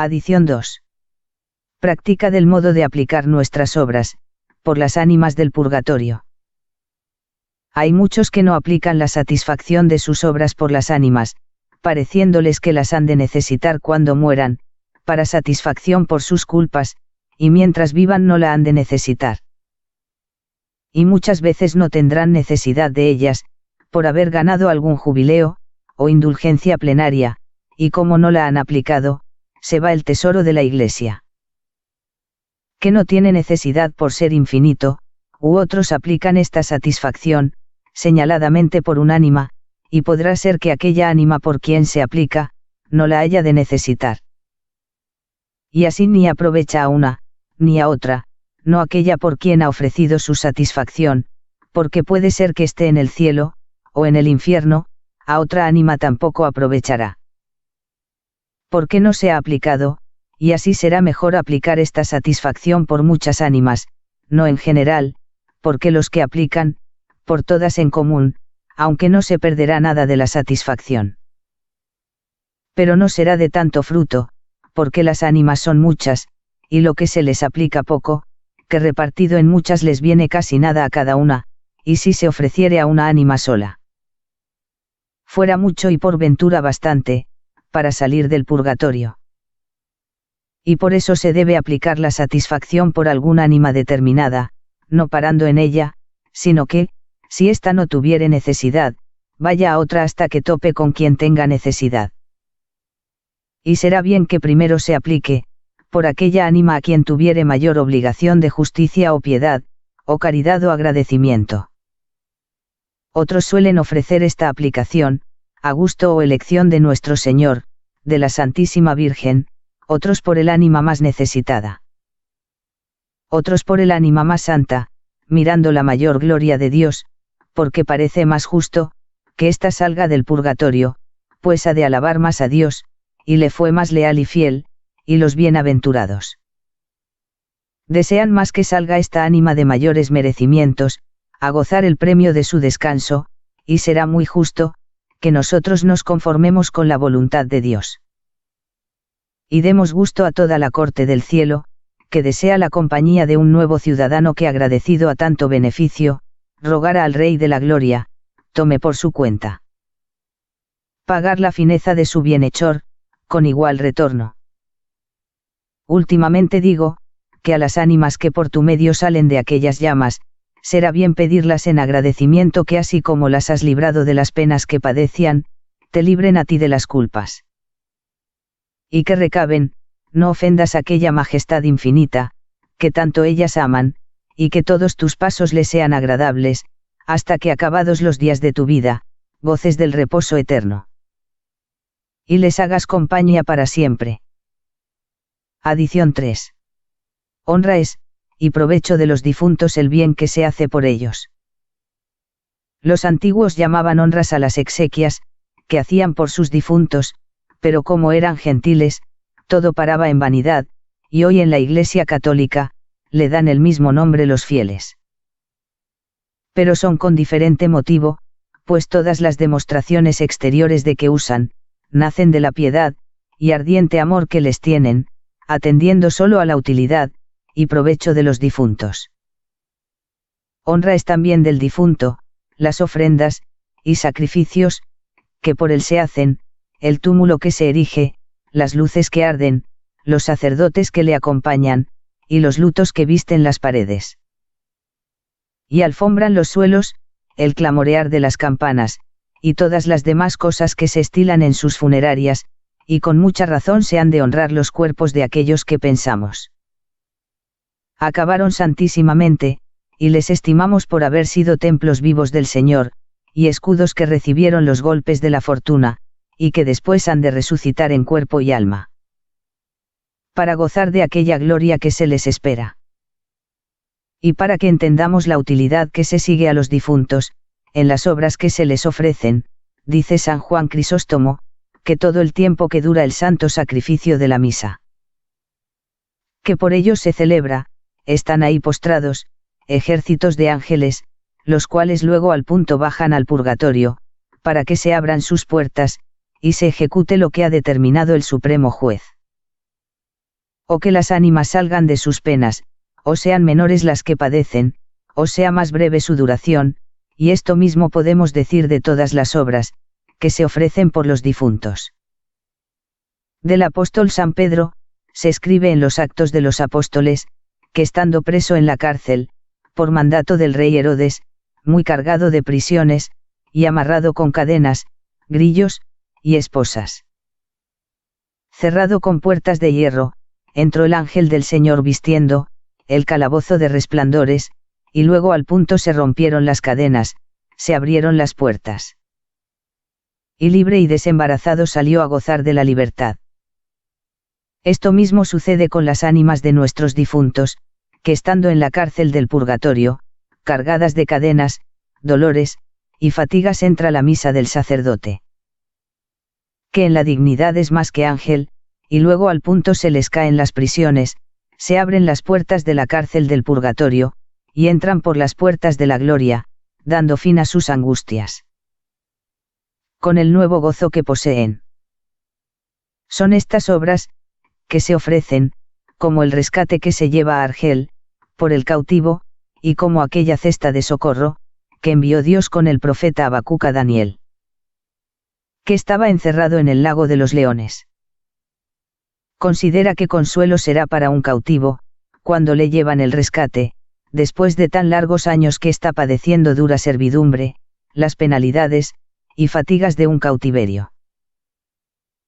Adición 2. Práctica del modo de aplicar nuestras obras, por las ánimas del purgatorio. Hay muchos que no aplican la satisfacción de sus obras por las ánimas, pareciéndoles que las han de necesitar cuando mueran, para satisfacción por sus culpas, y mientras vivan no la han de necesitar. Y muchas veces no tendrán necesidad de ellas, por haber ganado algún jubileo, o indulgencia plenaria, y como no la han aplicado, se va el tesoro de la Iglesia. Que no tiene necesidad por ser infinito, u otros aplican esta satisfacción, señaladamente por un ánima, y podrá ser que aquella ánima por quien se aplica, no la haya de necesitar. Y así ni aprovecha a una, ni a otra, no aquella por quien ha ofrecido su satisfacción, porque puede ser que esté en el cielo, o en el infierno, a otra ánima tampoco aprovechará. Porque no se ha aplicado, y así será mejor aplicar esta satisfacción por muchas ánimas, no en general, porque los que aplican, por todas en común, aunque no se perderá nada de la satisfacción. Pero no será de tanto fruto, porque las ánimas son muchas, y lo que se les aplica poco, que repartido en muchas les viene casi nada a cada una, y si se ofreciere a una ánima sola, fuera mucho y por ventura bastante, para salir del purgatorio. Y por eso se debe aplicar la satisfacción por alguna ánima determinada, no parando en ella, sino que, si ésta no tuviere necesidad, vaya a otra hasta que tope con quien tenga necesidad. Y será bien que primero se aplique, por aquella ánima a quien tuviere mayor obligación de justicia o piedad, o caridad o agradecimiento. Otros suelen ofrecer esta aplicación, a gusto o elección de nuestro Señor, de la Santísima Virgen, otros por el ánima más necesitada. Otros por el ánima más santa, mirando la mayor gloria de Dios, porque parece más justo, que ésta salga del purgatorio, pues ha de alabar más a Dios, y le fue más leal y fiel, y los bienaventurados desean más que salga esta ánima de mayores merecimientos, a gozar el premio de su descanso, y será muy justo, que nosotros nos conformemos con la voluntad de Dios. Y demos gusto a toda la corte del cielo, que desea la compañía de un nuevo ciudadano que agradecido a tanto beneficio, rogara al Rey de la Gloria, tome por su cuenta pagar la fineza de su bienhechor, con igual retorno. Últimamente digo, que a las ánimas que por tu medio salen de aquellas llamas, será bien pedirlas en agradecimiento que así como las has librado de las penas que padecían, te libren a ti de las culpas. Y que recaben, no ofendas aquella majestad infinita, que tanto ellas aman, y que todos tus pasos les sean agradables, hasta que acabados los días de tu vida, goces del reposo eterno. Y les hagas compañía para siempre. Adición 3. Honra es, y provecho de los difuntos el bien que se hace por ellos. Los antiguos llamaban honras a las exequias, que hacían por sus difuntos, pero como eran gentiles, todo paraba en vanidad, y hoy en la Iglesia Católica, le dan el mismo nombre los fieles. Pero son con diferente motivo, pues todas las demostraciones exteriores de que usan, nacen de la piedad, y ardiente amor que les tienen, atendiendo solo a la utilidad, y provecho de los difuntos. Honra es también del difunto, las ofrendas, y sacrificios, que por él se hacen, el túmulo que se erige, las luces que arden, los sacerdotes que le acompañan, y los lutos que visten las paredes. Y alfombran los suelos, el clamorear de las campanas, y todas las demás cosas que se estilan en sus funerarias, y con mucha razón se han de honrar los cuerpos de aquellos que pensamos acabaron santísimamente, y les estimamos por haber sido templos vivos del Señor, y escudos que recibieron los golpes de la fortuna, y que después han de resucitar en cuerpo y alma, para gozar de aquella gloria que se les espera. Y para que entendamos la utilidad que se sigue a los difuntos, en las obras que se les ofrecen, dice San Juan Crisóstomo, que todo el tiempo que dura el santo sacrificio de la misa, que por ellos se celebra, están ahí postrados, ejércitos de ángeles, los cuales luego al punto bajan al purgatorio, para que se abran sus puertas, y se ejecute lo que ha determinado el Supremo Juez. O que las ánimas salgan de sus penas, o sean menores las que padecen, o sea más breve su duración, y esto mismo podemos decir de todas las obras, que se ofrecen por los difuntos. Del apóstol San Pedro, se escribe en los Actos de los Apóstoles, que estando preso en la cárcel, por mandato del rey Herodes, muy cargado de prisiones, y amarrado con cadenas, grillos, y esposas. Cerrado con puertas de hierro, entró el ángel del Señor vistiendo, el calabozo de resplandores, y luego al punto se rompieron las cadenas, se abrieron las puertas. Y libre y desembarazado salió a gozar de la libertad. Esto mismo sucede con las ánimas de nuestros difuntos, que estando en la cárcel del purgatorio, cargadas de cadenas, dolores, y fatigas entra la misa del sacerdote. Que en la dignidad es más que ángel, y luego al punto se les caen las prisiones, se abren las puertas de la cárcel del purgatorio, y entran por las puertas de la gloria, dando fin a sus angustias. Con el nuevo gozo que poseen. Son estas obras, que se ofrecen, como el rescate que se lleva a Argel, por el cautivo, y como aquella cesta de socorro, que envió Dios con el profeta Habacuc a Daniel, que estaba encerrado en el lago de los leones. Considera qué consuelo será para un cautivo, cuando le llevan el rescate, después de tan largos años que está padeciendo dura servidumbre, las penalidades, y fatigas de un cautiverio.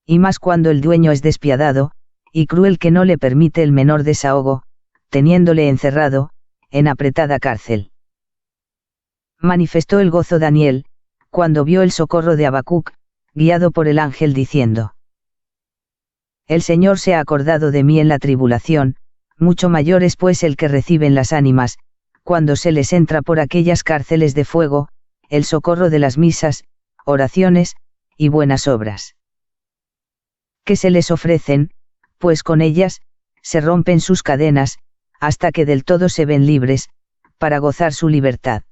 Y más cuando el dueño es despiadado, y cruel que no le permite el menor desahogo, teniéndole encerrado, en apretada cárcel. Manifestó el gozo Daniel, cuando vio el socorro de Habacuc, guiado por el ángel diciendo: El Señor se ha acordado de mí en la tribulación, mucho mayor es pues el que reciben las ánimas, cuando se les entra por aquellas cárceles de fuego, el socorro de las misas, oraciones, y buenas obras. Que se les ofrecen, pues con ellas, se rompen sus cadenas, hasta que del todo se ven libres, para gozar su libertad.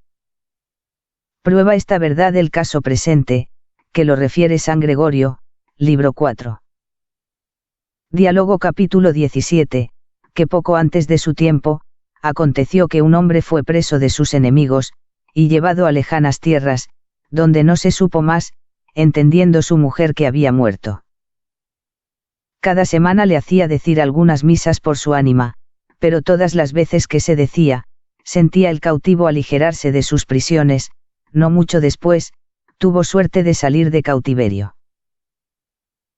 Prueba esta verdad el caso presente, que lo refiere San Gregorio, libro 4. Diálogo capítulo 17, que poco antes de su tiempo, aconteció que un hombre fue preso de sus enemigos, y llevado a lejanas tierras, donde no se supo más, entendiendo su mujer que había muerto. Cada semana le hacía decir algunas misas por su ánima, pero todas las veces que se decía, sentía el cautivo aligerarse de sus prisiones, no mucho después, tuvo suerte de salir de cautiverio.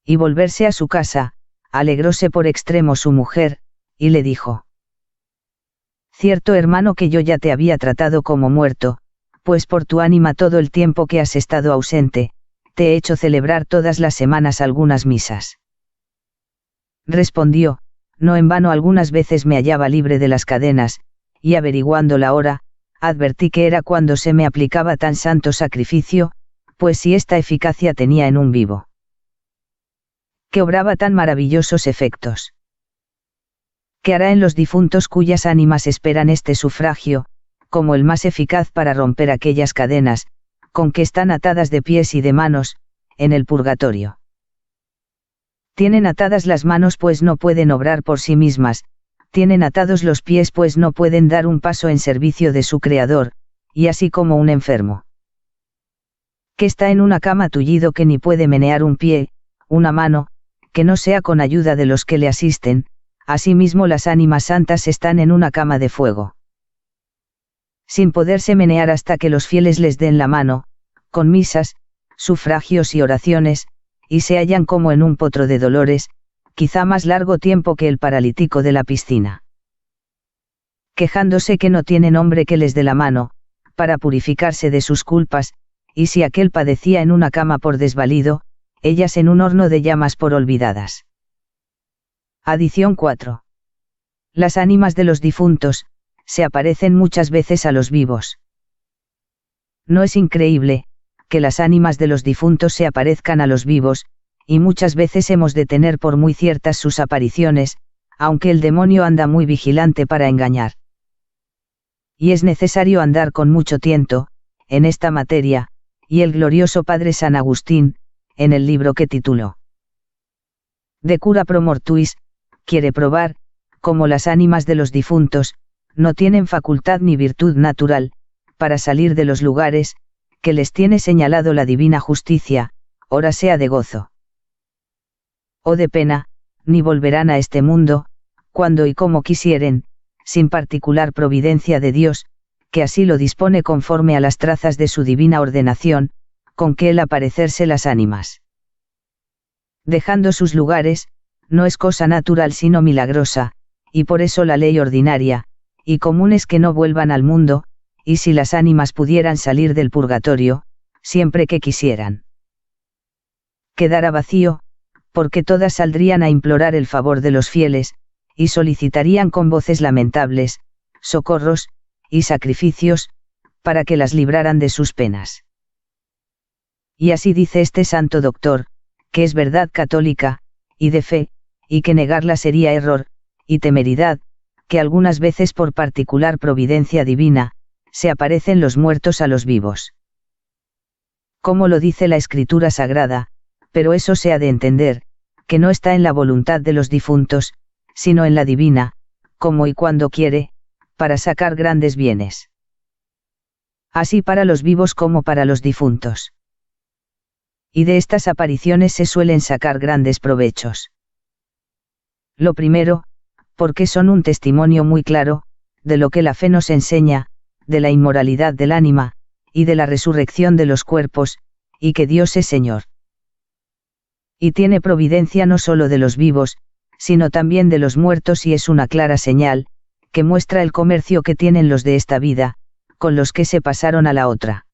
Y volverse a su casa, alegróse por extremo su mujer, y le dijo: Cierto hermano que yo ya te había tratado como muerto, pues por tu ánima todo el tiempo que has estado ausente, te he hecho celebrar todas las semanas algunas misas. Respondió: No en vano algunas veces me hallaba libre de las cadenas, y averiguando la hora, advertí que era cuando se me aplicaba tan santo sacrificio, pues si esta eficacia tenía en un vivo, que obraba tan maravillosos efectos. ¿Qué hará en los difuntos cuyas ánimas esperan este sufragio, como el más eficaz para romper aquellas cadenas, con que están atadas de pies y de manos, en el purgatorio? Tienen atadas las manos pues no pueden obrar por sí mismas, tienen atados los pies pues no pueden dar un paso en servicio de su Creador, y así como un enfermo, que está en una cama tullido que ni puede menear un pie, una mano, que no sea con ayuda de los que le asisten, asimismo las ánimas santas están en una cama de fuego, sin poderse menear hasta que los fieles les den la mano, con misas, sufragios y oraciones, y se hallan como en un potro de dolores, quizá más largo tiempo que el paralítico de la piscina. Quejándose que no tienen hombre que les dé la mano, para purificarse de sus culpas, y si aquel padecía en una cama por desvalido, ellas en un horno de llamas por olvidadas. Adición 4. Las ánimas de los difuntos, se aparecen muchas veces a los vivos. No es increíble, que las ánimas de los difuntos se aparezcan a los vivos, y muchas veces hemos de tener por muy ciertas sus apariciones, aunque el demonio anda muy vigilante para engañar. Y es necesario andar con mucho tiento, en esta materia, y el glorioso padre San Agustín, en el libro que tituló De cura pro mortuis, quiere probar, como las ánimas de los difuntos, no tienen facultad ni virtud natural, para salir de los lugares, que les tiene señalado la divina justicia, ora sea de gozo o de pena, ni volverán a este mundo, cuando y como quisieren, sin particular providencia de Dios, que así lo dispone conforme a las trazas de su divina ordenación, con que el aparecerse las ánimas. Dejando sus lugares, no es cosa natural sino milagrosa, y por eso la ley ordinaria, y común es que no vuelvan al mundo, y si las ánimas pudieran salir del purgatorio, siempre que quisieran, quedara vacío, porque todas saldrían a implorar el favor de los fieles, y solicitarían con voces lamentables, socorros, y sacrificios, para que las libraran de sus penas. Y así dice este santo doctor, que es verdad católica, y de fe, y que negarla sería error, y temeridad, que algunas veces por particular providencia divina, se aparecen los muertos a los vivos. Como lo dice la Escritura Sagrada, pero eso se ha de entender, que no está en la voluntad de los difuntos, sino en la divina, como y cuando quiere, para sacar grandes bienes. Así para los vivos como para los difuntos. Y de estas apariciones se suelen sacar grandes provechos. Lo primero, porque son un testimonio muy claro, de lo que la fe nos enseña, de la inmoralidad del ánima, y de la resurrección de los cuerpos, y que Dios es Señor. Y tiene providencia no solo de los vivos, sino también de los muertos, y es una clara señal, que muestra el comercio que tienen los de esta vida, con los que se pasaron a la otra.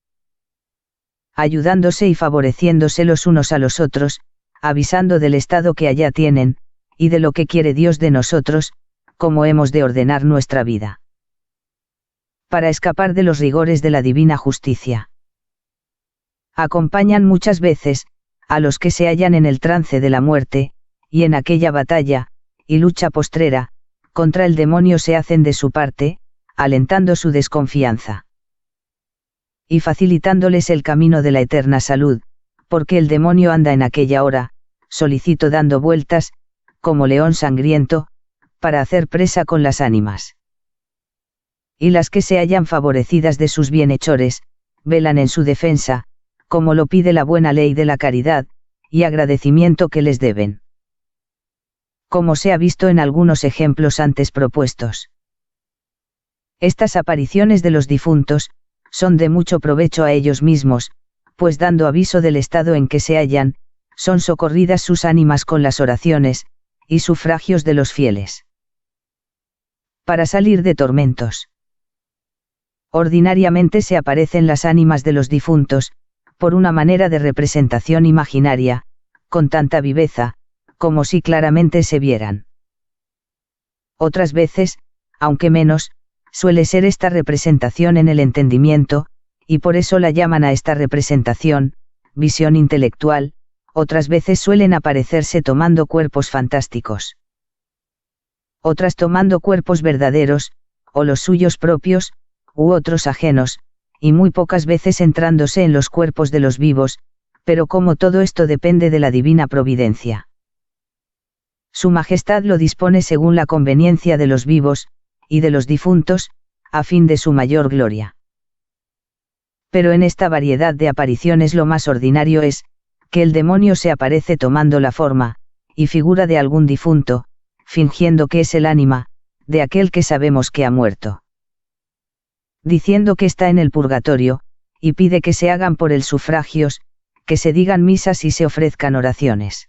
Ayudándose y favoreciéndose los unos a los otros, avisando del estado que allá tienen, y de lo que quiere Dios de nosotros, cómo hemos de ordenar nuestra vida, para escapar de los rigores de la divina justicia. Acompañan muchas veces, a los que se hallan en el trance de la muerte, y en aquella batalla, y lucha postrera, contra el demonio se hacen de su parte, alentando su desconfianza. Y facilitándoles el camino de la eterna salud, porque el demonio anda en aquella hora, solícito dando vueltas, como león sangriento, para hacer presa con las ánimas. Y las que se hallan favorecidas de sus bienhechores, velan en su defensa, como lo pide la buena ley de la caridad, y agradecimiento que les deben. Como se ha visto en algunos ejemplos antes propuestos. Estas apariciones de los difuntos, son de mucho provecho a ellos mismos, pues dando aviso del estado en que se hallan, son socorridas sus ánimas con las oraciones, y sufragios de los fieles. Para salir de tormentos. Ordinariamente se aparecen las ánimas de los difuntos, por una manera de representación imaginaria, con tanta viveza, como si claramente se vieran. Otras veces, aunque menos, suele ser esta representación en el entendimiento, y por eso la llaman a esta representación, visión intelectual. Otras veces suelen aparecerse tomando cuerpos fantásticos. Otras tomando cuerpos verdaderos, o los suyos propios, u otros ajenos, y muy pocas veces entrándose en los cuerpos de los vivos, pero como todo esto depende de la divina providencia. Su Majestad lo dispone según la conveniencia de los vivos, y de los difuntos, a fin de su mayor gloria. Pero en esta variedad de apariciones lo más ordinario es, que el demonio se aparece tomando la forma, y figura de algún difunto, fingiendo que es el ánima, de aquel que sabemos que ha muerto. Diciendo que está en el purgatorio, y pide que se hagan por él sufragios, que se digan misas y se ofrezcan oraciones.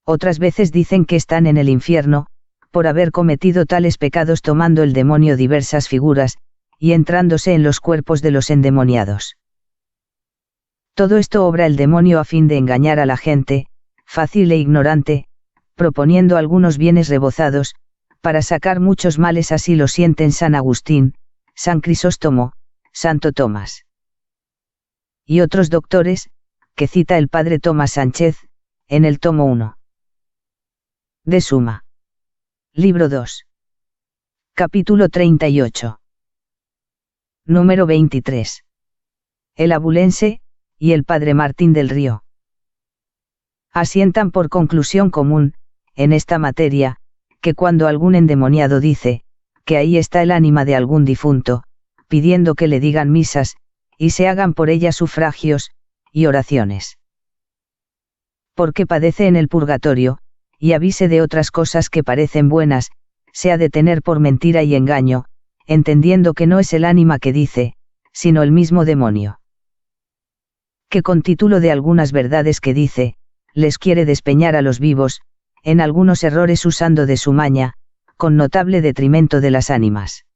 Otras veces dicen que están en el infierno, por haber cometido tales pecados tomando el demonio diversas figuras, y entrándose en los cuerpos de los endemoniados. Todo esto obra el demonio a fin de engañar a la gente, fácil e ignorante, proponiendo algunos bienes rebozados, para sacar muchos males, así lo sienten San Agustín, San Crisóstomo, Santo Tomás. Y otros doctores, que cita el padre Tomás Sánchez, en el tomo 1. De Suma. Libro 2. Capítulo 38. Número 23. El abulense, y el padre Martín del Río. Asientan por conclusión común, en esta materia, que cuando algún endemoniado dice, que ahí está el ánima de algún difunto, pidiendo que le digan misas, y se hagan por ella sufragios, y oraciones. Porque padece en el purgatorio, y avise de otras cosas que parecen buenas, se ha de tener por mentira y engaño, entendiendo que no es el ánima que dice, sino el mismo demonio. Que con título de algunas verdades que dice, les quiere despeñar a los vivos, en algunos errores usando de su maña, con notable detrimento de las ánimas.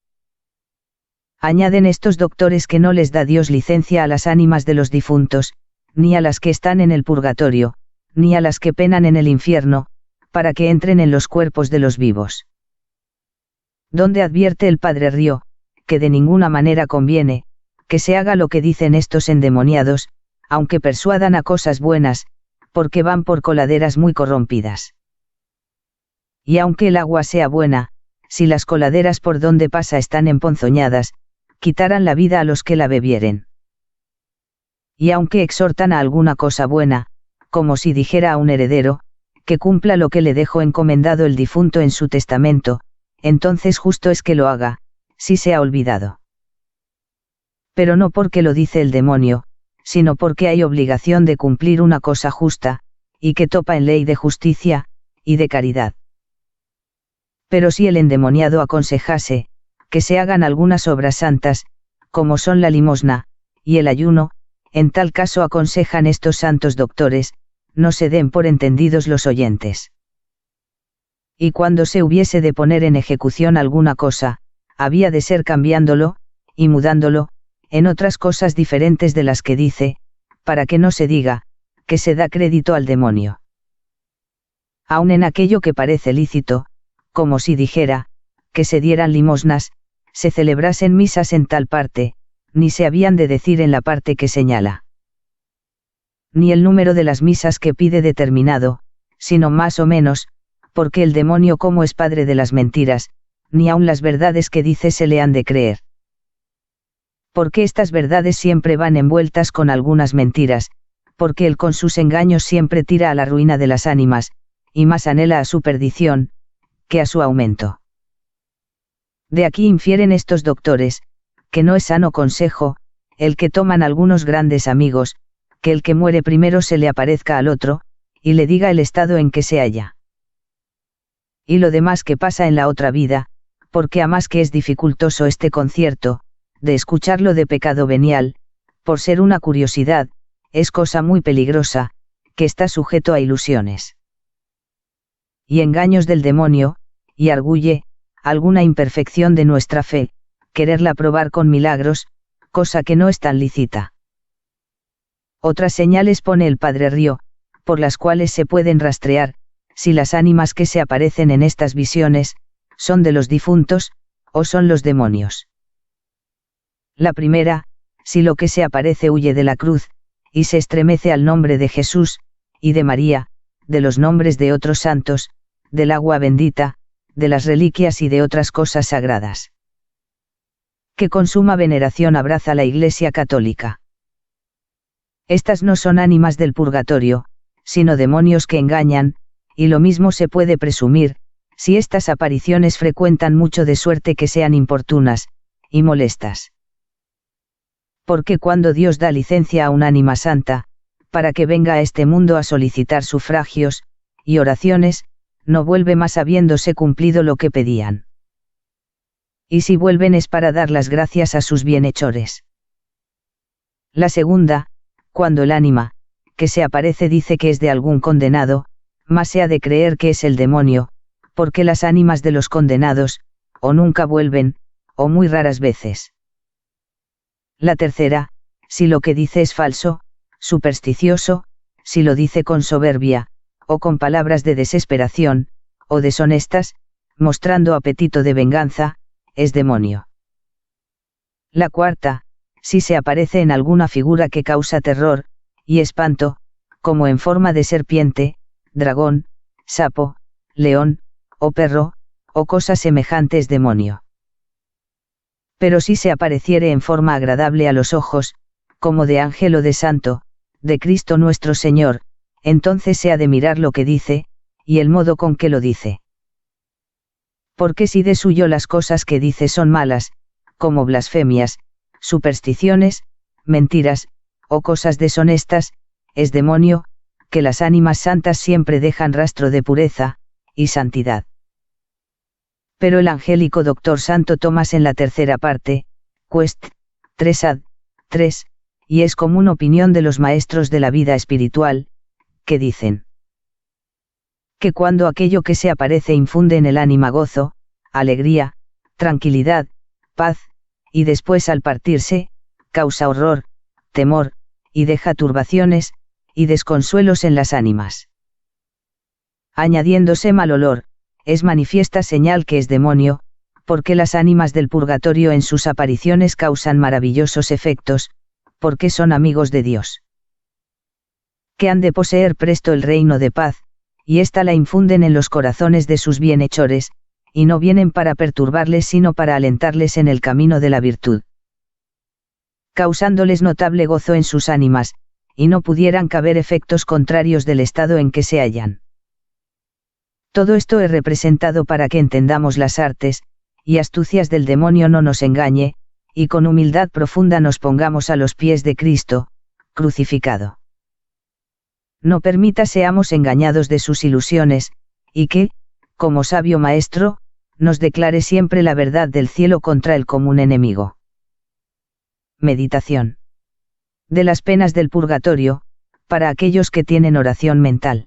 Añaden estos doctores que no les da Dios licencia a las ánimas de los difuntos, ni a las que están en el purgatorio, ni a las que penan en el infierno, para que entren en los cuerpos de los vivos. Donde advierte el padre Río, que de ninguna manera conviene, que se haga lo que dicen estos endemoniados, aunque persuadan a cosas buenas, porque van por coladeras muy corrompidas. Y aunque el agua sea buena, si las coladeras por donde pasa están emponzoñadas, quitarán la vida a los que la bebieren. Y aunque exhortan a alguna cosa buena, como si dijera a un heredero, que cumpla lo que le dejó encomendado el difunto en su testamento, entonces justo es que lo haga, si se ha olvidado. Pero no porque lo dice el demonio, sino porque hay obligación de cumplir una cosa justa, y que topa en ley de justicia, y de caridad. Pero si el endemoniado aconsejase, que se hagan algunas obras santas, como son la limosna, y el ayuno, en tal caso aconsejan estos santos doctores, no se den por entendidos los oyentes. Y cuando se hubiese de poner en ejecución alguna cosa, había de ser cambiándolo, y mudándolo, en otras cosas diferentes de las que dice, para que no se diga, que se da crédito al demonio. Aun en aquello que parece lícito, como si dijera, que se dieran limosnas, se celebrasen misas en tal parte, ni se habían de decir en la parte que señala. Ni el número de las misas que pide determinado, sino más o menos, porque el demonio como es padre de las mentiras, ni aun las verdades que dice se le han de creer. Porque estas verdades siempre van envueltas con algunas mentiras, porque él con sus engaños siempre tira a la ruina de las ánimas, y más anhela a su perdición, que a su aumento. De aquí infieren estos doctores, que no es sano consejo, el que toman algunos grandes amigos, que el que muere primero se le aparezca al otro, y le diga el estado en que se halla. Y lo demás que pasa en la otra vida, porque a más que es dificultoso este concierto, de escucharlo de pecado venial, por ser una curiosidad, es cosa muy peligrosa, que está sujeto a ilusiones y engaños del demonio, y arguye, alguna imperfección de nuestra fe, quererla probar con milagros, cosa que no es tan lícita. Otras señales pone el padre Río, por las cuales se pueden rastrear, si las ánimas que se aparecen en estas visiones, son de los difuntos, o son los demonios. La primera, si lo que se aparece huye de la cruz, y se estremece al nombre de Jesús, y de María, de los nombres de otros santos, del agua bendita, de las reliquias y de otras cosas sagradas. Que con suma veneración abraza la Iglesia católica. Estas no son ánimas del purgatorio, sino demonios que engañan, y lo mismo se puede presumir, si estas apariciones frecuentan mucho de suerte que sean importunas, y molestas. Porque cuando Dios da licencia a un ánima santa, para que venga a este mundo a solicitar sufragios, y oraciones, no vuelve más habiéndose cumplido lo que pedían. Y si vuelven es para dar las gracias a sus bienhechores. La segunda, cuando el ánima, que se aparece dice que es de algún condenado, más se ha de creer que es el demonio, porque las ánimas de los condenados, o nunca vuelven, o muy raras veces. La tercera, si lo que dice es falso, supersticioso, si lo dice con soberbia, o con palabras de desesperación, o deshonestas, mostrando apetito de venganza, es demonio. La cuarta, si se aparece en alguna figura que causa terror, y espanto, como en forma de serpiente, dragón, sapo, león, o perro, o cosa semejante es demonio. Pero si se apareciere en forma agradable a los ojos, como de ángel o de santo, de Cristo nuestro Señor, entonces se ha de mirar lo que dice, y el modo con que lo dice. Porque si de suyo las cosas que dice son malas, como blasfemias, supersticiones, mentiras, o cosas deshonestas, es demonio, que las ánimas santas siempre dejan rastro de pureza y santidad. Pero el angélico doctor Santo Tomás en la tercera parte, Quest. 3 ad. 3, y es común opinión de los maestros de la vida espiritual, que dicen que cuando aquello que se aparece infunde en el ánima gozo, alegría, tranquilidad, paz, y después al partirse, causa horror, temor, y deja turbaciones, y desconsuelos en las ánimas. Añadiéndose mal olor, es manifiesta señal que es demonio, porque las ánimas del purgatorio en sus apariciones causan maravillosos efectos, porque son amigos de Dios. Que han de poseer presto el reino de paz, y ésta la infunden en los corazones de sus bienhechores, y no vienen para perturbarles sino para alentarles en el camino de la virtud. Causándoles notable gozo en sus ánimas, y no pudieran caber efectos contrarios del estado en que se hallan. Todo esto es representado para que entendamos las artes, y astucias del demonio no nos engañe, y con humildad profunda nos pongamos a los pies de Cristo, crucificado. No permita seamos engañados de sus ilusiones, y que, como sabio maestro, nos declare siempre la verdad del cielo contra el común enemigo. Meditación. De las penas del purgatorio, para aquellos que tienen oración mental.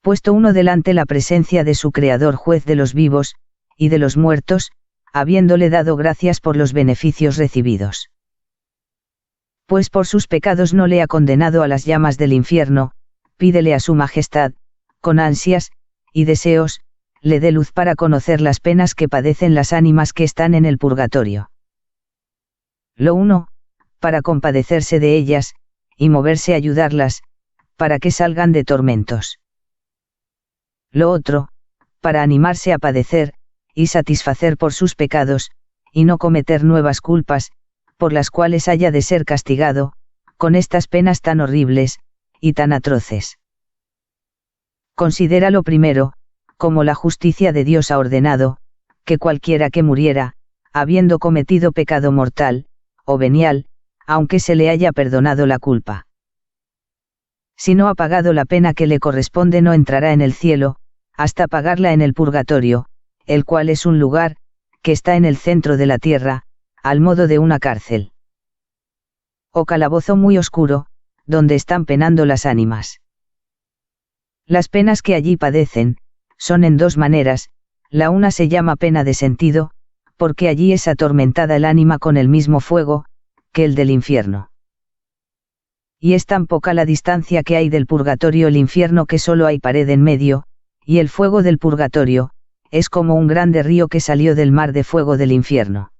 Puesto uno delante la presencia de su Creador, juez de los vivos, y de los muertos, habiéndole dado gracias por los beneficios recibidos. Pues por sus pecados no le ha condenado a las llamas del infierno, pídele a su majestad, con ansias y deseos, le dé luz para conocer las penas que padecen las ánimas que están en el purgatorio. Lo uno, para compadecerse de ellas, y moverse a ayudarlas, para que salgan de tormentos. Lo otro, para animarse a padecer, y satisfacer por sus pecados, y no cometer nuevas culpas, por las cuales haya de ser castigado, con estas penas tan horribles, y tan atroces. Considera lo primero, como la justicia de Dios ha ordenado, que cualquiera que muriera, habiendo cometido pecado mortal, o venial, aunque se le haya perdonado la culpa. Si no ha pagado la pena que le corresponde no entrará en el cielo, hasta pagarla en el purgatorio, el cual es un lugar, que está en el centro de la tierra, al modo de una cárcel. O calabozo muy oscuro, donde están penando las ánimas. Las penas que allí padecen, son en dos maneras, la una se llama pena de sentido, porque allí es atormentada el ánima con el mismo fuego, que el del infierno. Y es tan poca la distancia que hay del purgatorio al infierno que solo hay pared en medio, y el fuego del purgatorio, es como un grande río que salió del mar de fuego del infierno.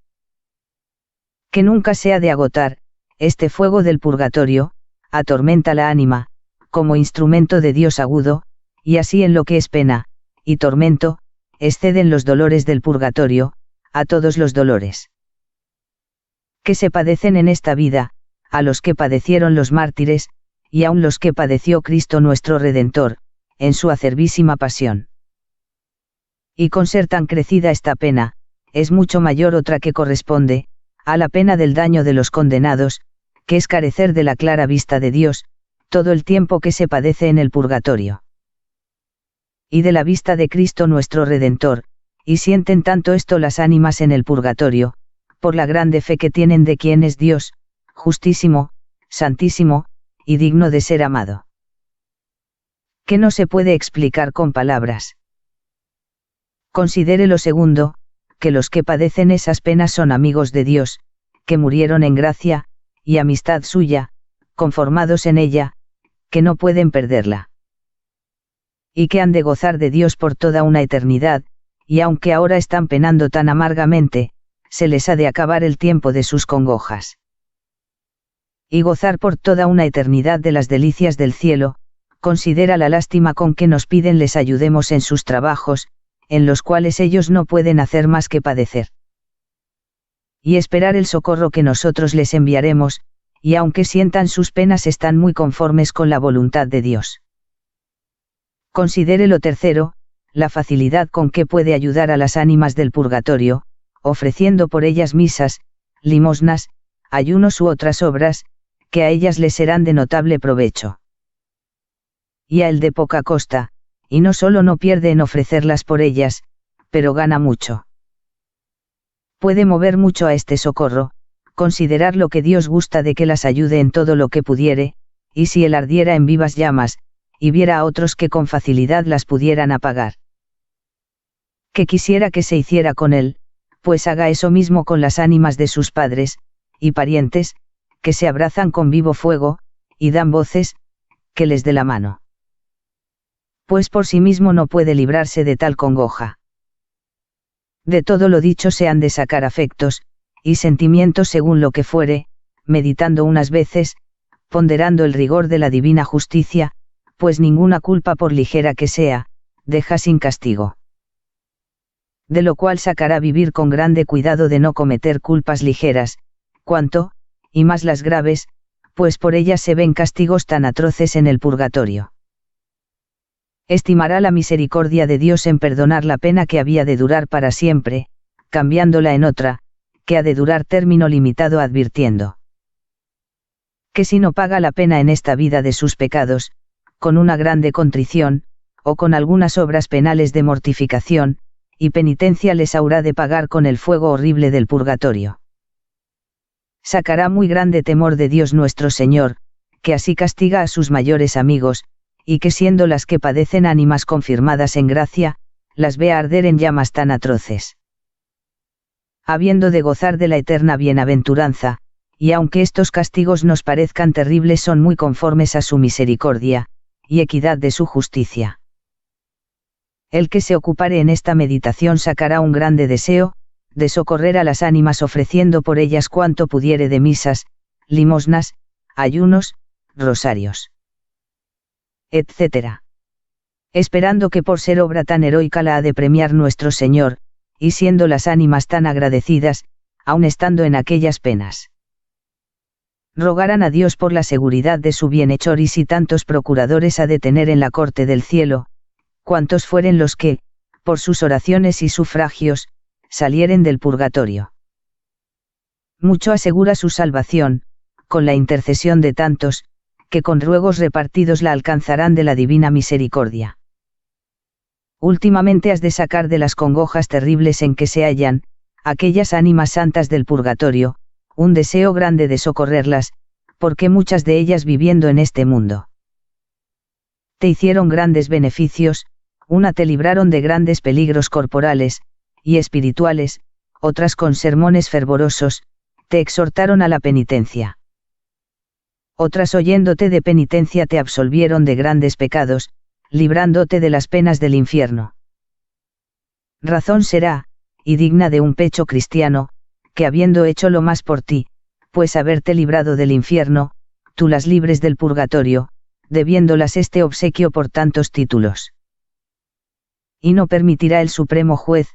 Que nunca se ha de agotar, este fuego del purgatorio, atormenta la ánima, como instrumento de Dios agudo, y así en lo que es pena, y tormento, exceden los dolores del purgatorio, a todos los dolores que se padecen en esta vida, a los que padecieron los mártires, y aun los que padeció Cristo nuestro Redentor, en su acerbísima pasión. Y con ser tan crecida esta pena, es mucho mayor otra que corresponde, a la pena del daño de los condenados, que es carecer de la clara vista de Dios, todo el tiempo que se padece en el purgatorio. Y de la vista de Cristo nuestro Redentor, y sienten tanto esto las ánimas en el purgatorio, por la grande fe que tienen de quien es Dios, justísimo, santísimo, y digno de ser amado. Que no se puede explicar con palabras. Considere lo segundo, que los que padecen esas penas son amigos de Dios, que murieron en gracia, y amistad suya, conformados en ella, que no pueden perderla. Y que han de gozar de Dios por toda una eternidad, y aunque ahora están penando tan amargamente, se les ha de acabar el tiempo de sus congojas. Y gozar por toda una eternidad de las delicias del cielo, considera la lástima con que nos piden les ayudemos en sus trabajos, en los cuales ellos no pueden hacer más que padecer. Y esperar el socorro que nosotros les enviaremos, y aunque sientan sus penas están muy conformes con la voluntad de Dios. Considere lo tercero, la facilidad con que puede ayudar a las ánimas del purgatorio, ofreciendo por ellas misas, limosnas, ayunos u otras obras, que a ellas les serán de notable provecho. Y a él de poca costa, y no solo no pierde en ofrecerlas por ellas, pero gana mucho. Puede mover mucho a este socorro, considerar lo que Dios gusta de que las ayude en todo lo que pudiere, y si él ardiera en vivas llamas, y viera a otros que con facilidad las pudieran apagar. Que quisiera que se hiciera con él, pues haga eso mismo con las ánimas de sus padres, y parientes, que se abrazan con vivo fuego, y dan voces, que les dé la mano. Pues por sí mismo no puede librarse de tal congoja. De todo lo dicho se han de sacar afectos, y sentimientos según lo que fuere, meditando unas veces, ponderando el rigor de la divina justicia, pues ninguna culpa por ligera que sea, deja sin castigo. De lo cual sacará vivir con grande cuidado de no cometer culpas ligeras, cuanto, y más las graves, pues por ellas se ven castigos tan atroces en el purgatorio. Estimará la misericordia de Dios en perdonar la pena que había de durar para siempre, cambiándola en otra, que ha de durar término limitado, advirtiendo que si no paga la pena en esta vida de sus pecados, con una grande contrición, o con algunas obras penales de mortificación y penitencia les habrá de pagar con el fuego horrible del purgatorio. Sacará muy grande temor de Dios nuestro Señor, que así castiga a sus mayores amigos, y que siendo las que padecen ánimas confirmadas en gracia, las ve arder en llamas tan atroces. Habiendo de gozar de la eterna bienaventuranza, y aunque estos castigos nos parezcan terribles, son muy conformes a su misericordia, y equidad de su justicia. El que se ocupare en esta meditación sacará un grande deseo, de socorrer a las ánimas ofreciendo por ellas cuanto pudiere de misas, limosnas, ayunos, rosarios, etc. Esperando que por ser obra tan heroica la ha de premiar nuestro Señor, y siendo las ánimas tan agradecidas, aun estando en aquellas penas. Rogarán a Dios por la seguridad de su bienhechor, y si tantos procuradores ha de tener en la corte del cielo, cuantos fueren los que, por sus oraciones y sufragios, salieren del purgatorio. Mucho asegura su salvación, con la intercesión de tantos, que con ruegos repartidos la alcanzarán de la divina misericordia. Últimamente has de sacar de las congojas terribles en que se hallan, aquellas ánimas santas del purgatorio, un deseo grande de socorrerlas, porque muchas de ellas viviendo en este mundo te hicieron grandes beneficios, una te libraron de grandes peligros corporales y espirituales, otras con sermones fervorosos, te exhortaron a la penitencia. Otras oyéndote de penitencia te absolvieron de grandes pecados, librándote de las penas del infierno. Razón será, y digna de un pecho cristiano, que habiendo hecho lo más por ti, pues haberte librado del infierno, tú las libres del purgatorio, debiéndolas este obsequio por tantos títulos. Y no permitirá el Supremo Juez,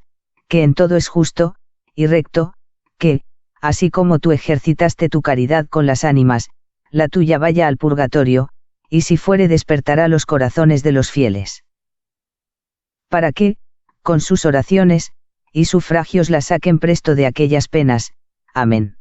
que en todo es justo, y recto, que, así como tú ejercitaste tu caridad con las ánimas, la tuya vaya al purgatorio, y si fuere despertará los corazones de los fieles. Para que, con sus oraciones, y sufragios la saquen presto de aquellas penas. Amén.